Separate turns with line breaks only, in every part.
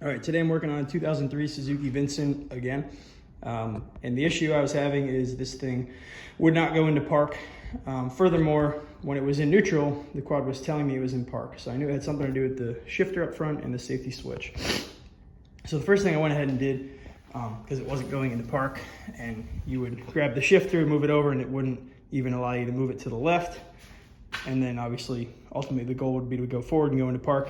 All right, today I'm working on a 2003 Suzuki Vinson again. And the issue I was having is this thing would not go into park. Furthermore, when it was in neutral, the quad was telling me it was in park. So I knew it had something to do with the shifter up front and the safety switch. So the first thing I went ahead and did, because it wasn't going into park, and you would grab the shifter, move it over, and it wouldn't even allow you to move it to the left. And then obviously, ultimately the goal would be to go forward and go into park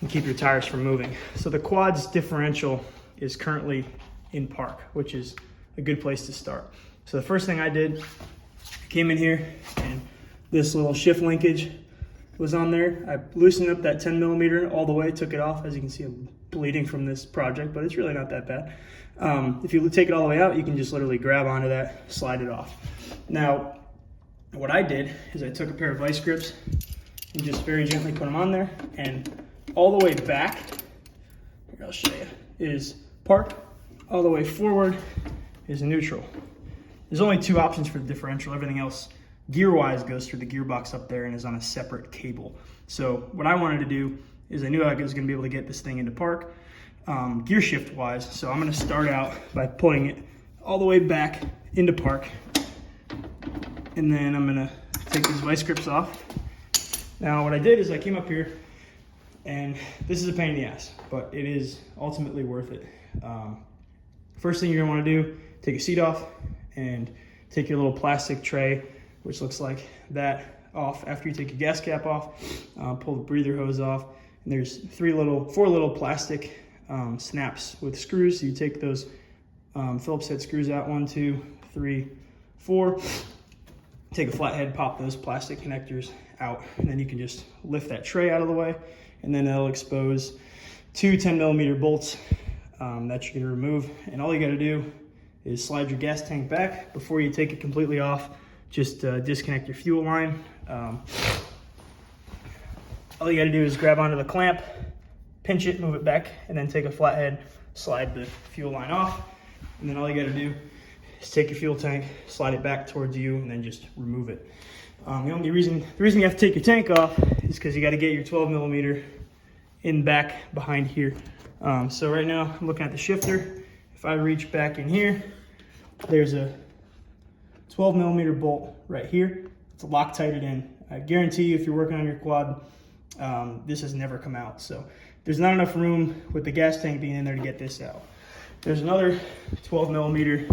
and keep your tires from moving. So the quad's differential is currently in park, which is a good place to start. So the first thing I did, I came in here and this little shift linkage was on there. I loosened up that 10 millimeter all the way, took it off. As you can see, I'm bleeding from this project, but it's really not that bad. If you take it all the way out, you can just literally grab onto that, slide it off. Now, what I did is I took a pair of vice grips and just very gently put them on there, and all the way back, here I'll show you, is park. All the way forward is neutral. There's only two options for the differential. Everything else, gear-wise, goes through the gearbox up there and is on a separate cable. So what I wanted to do is I knew I was going to be able to get this thing into park, gear shift-wise. So I'm going to start out by pulling it all the way back into park. And then I'm going to take these vice grips off. Now what I did is I came up here, and this is a pain in the ass, but it is ultimately worth it. First thing you're gonna wanna do, take a seat off and take your little plastic tray, which looks like that, off. After you take your gas cap off, pull the breather hose off, and there's four little plastic snaps with screws. So you take those Phillips head screws out, 1, 2, 3, 4. Take a flathead, pop those plastic connectors out, and then you can just lift that tray out of the way, and then it'll expose two 10 millimeter bolts that you're gonna remove. And all you gotta do is slide your gas tank back before you take it completely off. Just disconnect your fuel line. All you gotta do is grab onto the clamp, pinch it, move it back, and then take a flathead, slide the fuel line off. And then all you gotta do is take your fuel tank, slide it back towards you, and then just remove it. The reason you have to take your tank off is because you got to get your 12 millimeter in back behind here. So right now I'm looking at the shifter. If I reach back in here, there's a 12 millimeter bolt right here. It's Loctited in. I guarantee you, if you're working on your quad, this has never come out. So there's not enough room with the gas tank being in there to get this out. There's another 12 millimeter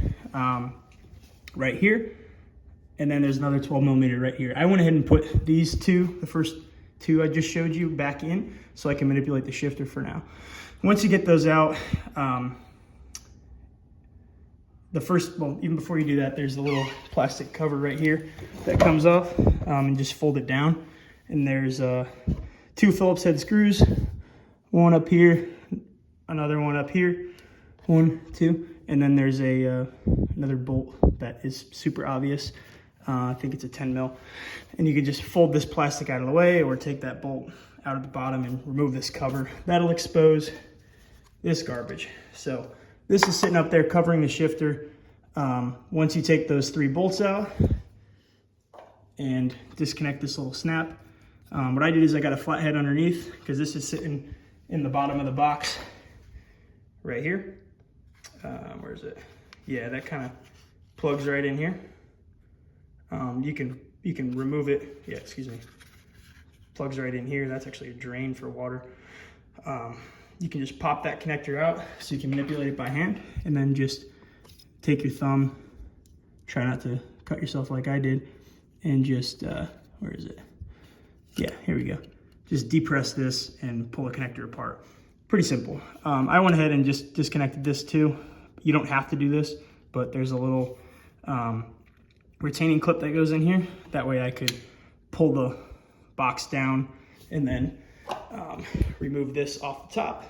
right here. And then there's another 12 millimeter right here. I went ahead and put these two, the first two I just showed you, back in so I can manipulate the shifter for now. Once you get those out, even before you do that, there's a little plastic cover right here that comes off, and just fold it down. And there's two Phillips head screws, one up here, another one up here, 1, 2, and then there's another bolt that is super obvious. I think it's a 10 mil, and you can just fold this plastic out of the way or take that bolt out of the bottom and remove this cover. That'll expose this garbage. So this is sitting up there covering the shifter. Once you take those 3 bolts out and disconnect this little snap, what I did is I got a flathead underneath, because this is sitting in the bottom of the box right here. Where is it? Yeah, that kind of plugs right in here. You can remove it. Yeah, excuse me. Plugs right in here. That's actually a drain for water. You can just pop that connector out so you can manipulate it by hand, and then just take your thumb, try not to cut yourself like I did, and just, where is it? Yeah, here we go. Just depress this and pull the connector apart. Pretty simple. I went ahead and just disconnected this too. You don't have to do this, but there's a little retaining clip that goes in here. That way I could pull the box down and then remove this off the top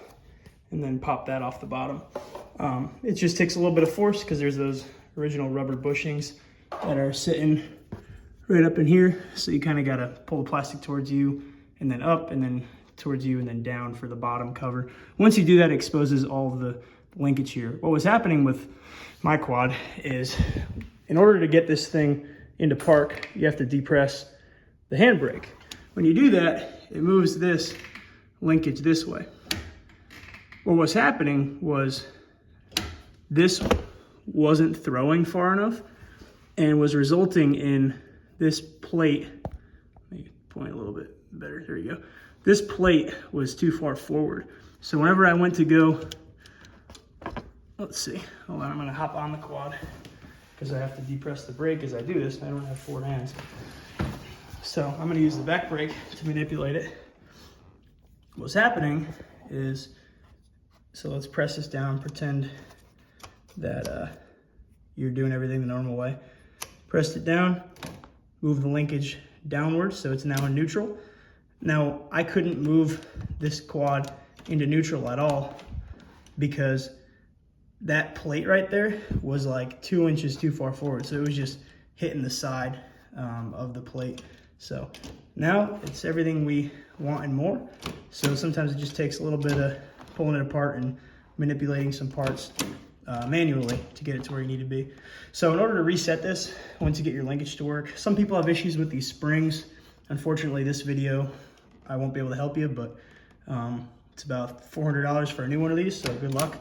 and then pop that off the bottom. It just takes a little bit of force because there's those original rubber bushings that are sitting right up in here. So you kind of got to pull the plastic towards you and then up and then towards you and then down for the bottom cover. Once you do that, it exposes all of the linkage here. What was happening with my quad is, in order to get this thing into park, you have to depress the handbrake. When you do that, it moves this linkage this way. what was happening was this wasn't throwing far enough and was resulting in this plate. Let me point a little bit better. There you go. This plate was too far forward. So whenever I went to go, let's see, hold on, I'm gonna hop on the quad because I have to depress the brake as I do this. I don't have 4 hands. So I'm gonna use the back brake to manipulate it. What's happening is, so let's press this down, pretend that you're doing everything the normal way. Pressed it down, move the linkage downwards so it's now in neutral. Now I couldn't move this quad into neutral at all because that plate right there was like 2 inches too far forward. So it was just hitting the side of the plate. So now it's everything we want and more. So sometimes it just takes a little bit of pulling it apart and manipulating some parts manually to get it to where you need to be. So in order to reset this, once you get your linkage to work, some people have issues with these springs. Unfortunately, this video, I won't be able to help you, but it's about $400 for a new one of these, so good luck.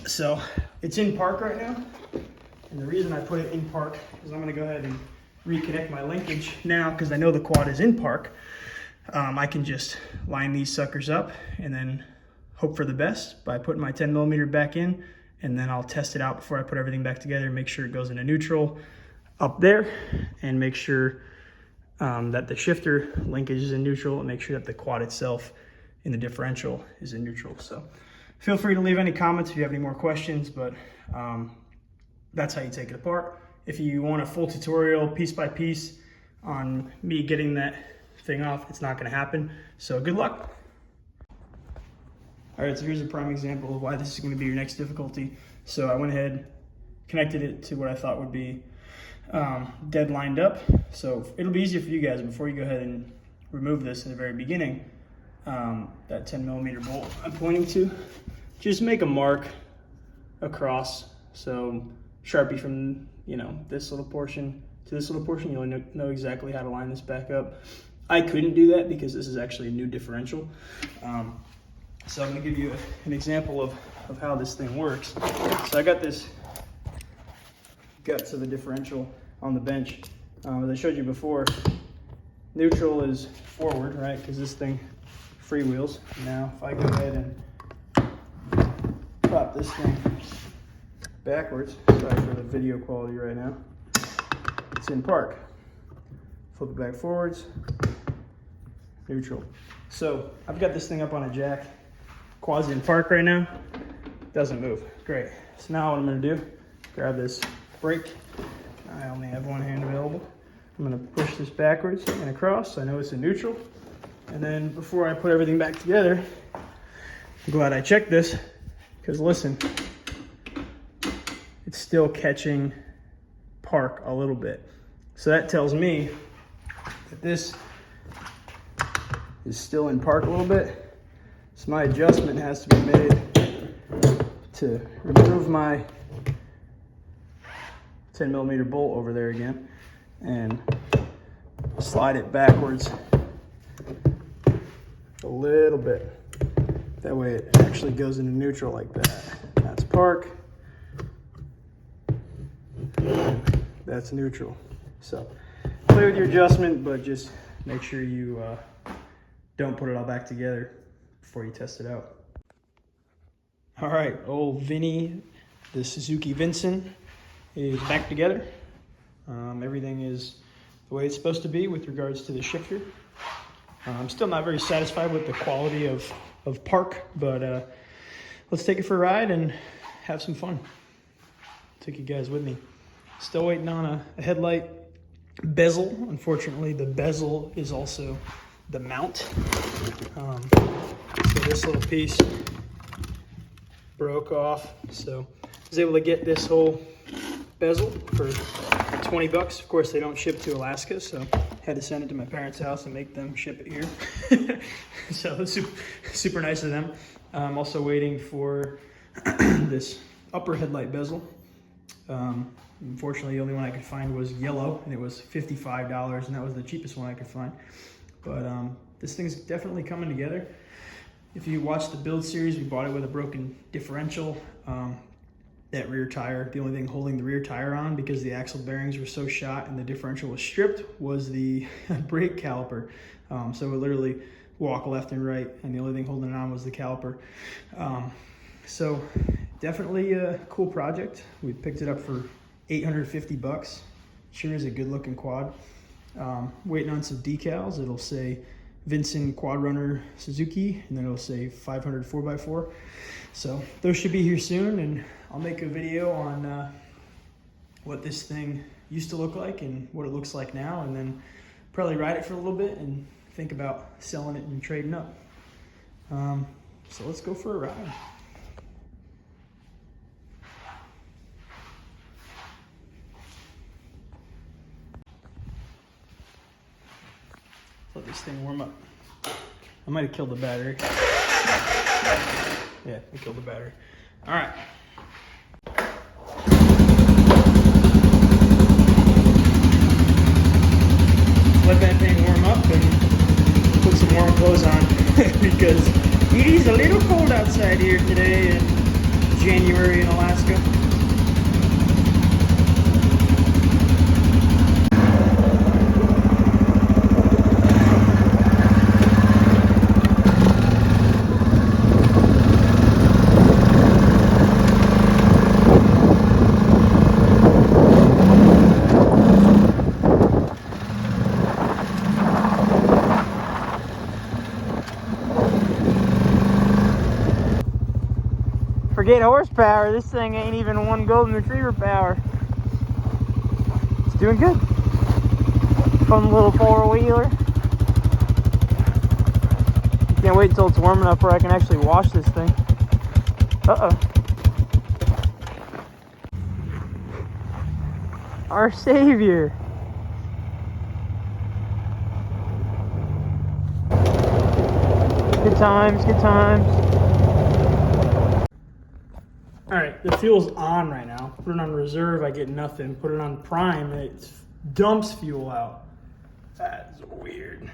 So it's in park right now. And the reason I put it in park is I'm gonna go ahead and reconnect my linkage now because I know the quad is in park. I can just line these suckers up and then hope for the best by putting my 10mm back in, and then I'll test it out before I put everything back together and make sure it goes into neutral up there, and make sure that the shifter linkage is in neutral, and make sure that the quad itself in the differential is in neutral. So feel free to leave any comments if you have any more questions, but that's how you take it apart. If you want a full tutorial piece by piece on me getting that thing off, it's not gonna happen. So good luck. All right, so here's a prime example of why this is gonna be your next difficulty. So I went ahead, connected it to what I thought would be dead lined up. So it'll be easier for you guys before you go ahead and remove this in the very beginning. That 10mm bolt I'm pointing to, just make a mark across. So Sharpie from, this little portion to this little portion, you'll know exactly how to line this back up. I couldn't do that because this is actually a new differential. So I'm gonna give you an example of how this thing works. So I got this guts of the differential on the bench. As I showed you before, neutral is forward, right? Because this thing freewheels. Now, if I go ahead and prop this thing backwards, sorry for the video quality right now, it's in park. Flip it back forwards, neutral. So I've got this thing up on a jack. Quad's in park right now, doesn't move. Great. So now what I'm gonna do, grab this brake. I only have one hand available. I'm gonna push this backwards and across. So I know it's in neutral. And then before I put everything back together, I'm glad I checked this, because listen, it's still catching park a little bit. So that tells me that this is still in park a little bit. So my adjustment has to be made to remove my 10mm bolt over there again and slide it backwards a little bit. That way it actually goes into neutral like that. That's park. That's neutral. So play with your adjustment, but just make sure you don't put it all back together before you test it out. All right, old Vinny, the Suzuki Vinson, is back together. Everything is the way it's supposed to be with regards to the shifter. I'm still not very satisfied with the quality of park, but let's take it for a ride and have some fun. Take you guys with me. Still waiting on a headlight bezel. Unfortunately, the bezel is also the mount. So this little piece broke off. So I was able to get this whole bezel for 20 bucks. Of course, they don't ship to Alaska, so had to send it to my parents' house and make them ship it here. So it's super nice of them. I'm also waiting for this upper headlight bezel. Unfortunately, the only one I could find was yellow, and it was $55, and that was the cheapest one I could find. But this thing's definitely coming together. If you watch the build series, we bought it with a broken differential. That rear tire, the only thing holding the rear tire on, because the axle bearings were so shot and the differential was stripped, was the brake caliper. So it literally walk left and right, and the only thing holding it on was the caliper. So definitely a cool project. We picked it up for $850. Sure is a good looking quad. Waiting on some decals. It'll say Vinson Quad Runner Suzuki, and then it'll say 500 4x4. So those should be here soon, and I'll make a video on what this thing used to look like and what it looks like now, and then probably ride it for a little bit and think about selling it and trading up. So let's go for a ride. Let this thing warm up. I might have killed the battery. Yeah, I killed the battery. All right. Let that thing warm up and put some warm clothes on because it is a little cold outside here today in January in Alaska. Forget horsepower, this thing ain't even one golden retriever power. It's doing good. Fun little four-wheeler. Can't wait until it's warm enough where I can actually wash this thing. Uh-oh. Our savior. Good times, good times. All right, the fuel's on right now. Put it on reserve, I get nothing. Put it on prime, it dumps fuel out. That's weird.